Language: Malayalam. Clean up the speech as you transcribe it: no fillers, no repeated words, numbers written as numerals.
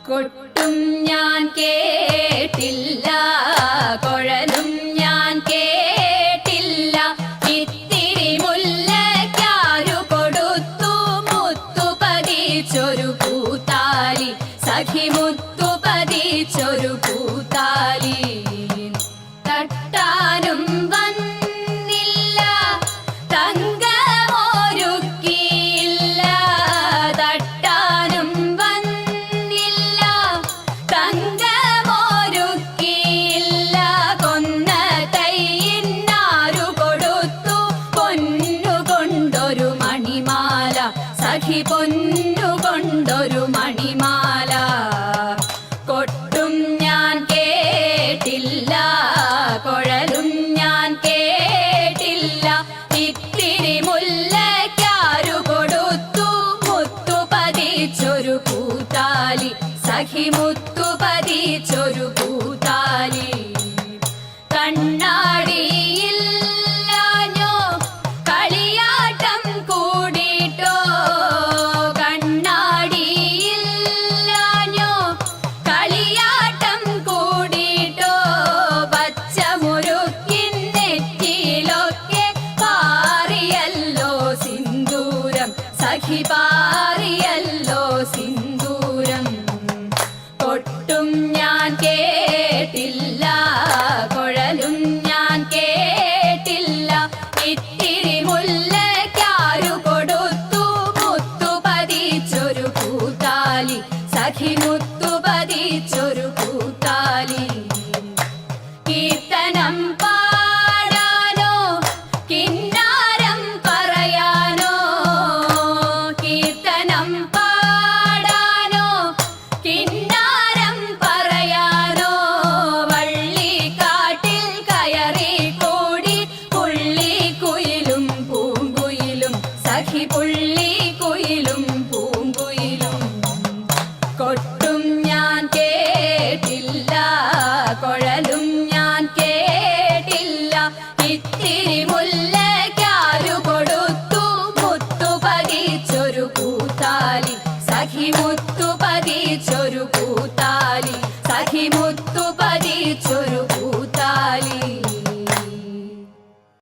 കൊട്ടും ഞാൻ കേട്ടില്ല, കുഴലും ഞാൻ കേട്ടില്ല. ഇത്തിരി മുല്ലയ്ക്കാരു കൊടുത്തു മുത്തു പതിച്ചൊരു പൂത്താലി, സഖി മുത്തു പതിച്ചൊരു പൂത്താലി. തട്ടാനും വന്നില്ല, തങ്കമൊരുക്കിയില്ല. തട്ടാനും വന്നില്ല, തങ്കമൊരുക്കിയില്ല. കൊന്ന തൈയിന്നാരു കൊടുത്തു പൊന്നു കൊണ്ടൊരു മണിമാല, സഖി പൊന്നു കൊണ്ടൊരു മണിമാല. കൊട്ടും ഞാൻ കേട്ടില്ല, കുഴലും ഞാൻ കേട്ടില്ല. ഇത്തിരി മുല്ലയ്ക്കാരു കൊടുത്തു മുത്തു പതിച്ചൊരു പൂത്താലി, സഖി മുത്തു പതിച്ചൊരു പൂത്താലി. കണ്ണാടിയില്ലാഞ്ഞോ കളിയാട്ടം കൂടിട്ടോ, കണ്ണാടിയില്ലാഞ്ഞോ കളിയാട്ടം കൂടിട്ടോ. പച്ചമുരുക്കിൻ നെറ്റിയിലൊക്കെ പാറിയല്ലോ സിന്ദൂരം, സഖി പാറിയല്ലോ സിന്ദൂരം. കൊട്ടും ഞാൻ കേട്ടില്ല, കുഴലും ഞാൻ കേട്ടില്ല. ഇത്തിരി മുല്ലയ്ക്കാരു കൊടുത്തു മുത്തു പതിച്ചൊരു പൂത്താലി, സഖി മുത്തു പതിച്ചൊരു പൂത്താലി. കീർത്തനം പാടാനോ കിന്നാരം പറയാനോ, കീർത്തനം പാടാനോ കിന്നാരം പറയാനോ. വള്ളിക്കാട്ടിൽ കയറി കൂടി പുള്ളിക്കുയിലും പൂങ്കുയിലും, സഖി പുള്ളിക്കുയിലും പൂങ്കുയിലും. കൊട്ടും ഞാൻ കേട്ടില്ല, കുഴലും ഞാൻ കേട്ടില്ല. ഇത്തിരി മുല്ലയ്ക്കാരു കൊടുത്തു മുത്തു പതിച്ചൊരു പൂത്താലി, സഖി മുത്തു പതിച്ചൊരു പൂത്താലി, സഖി മുത്തു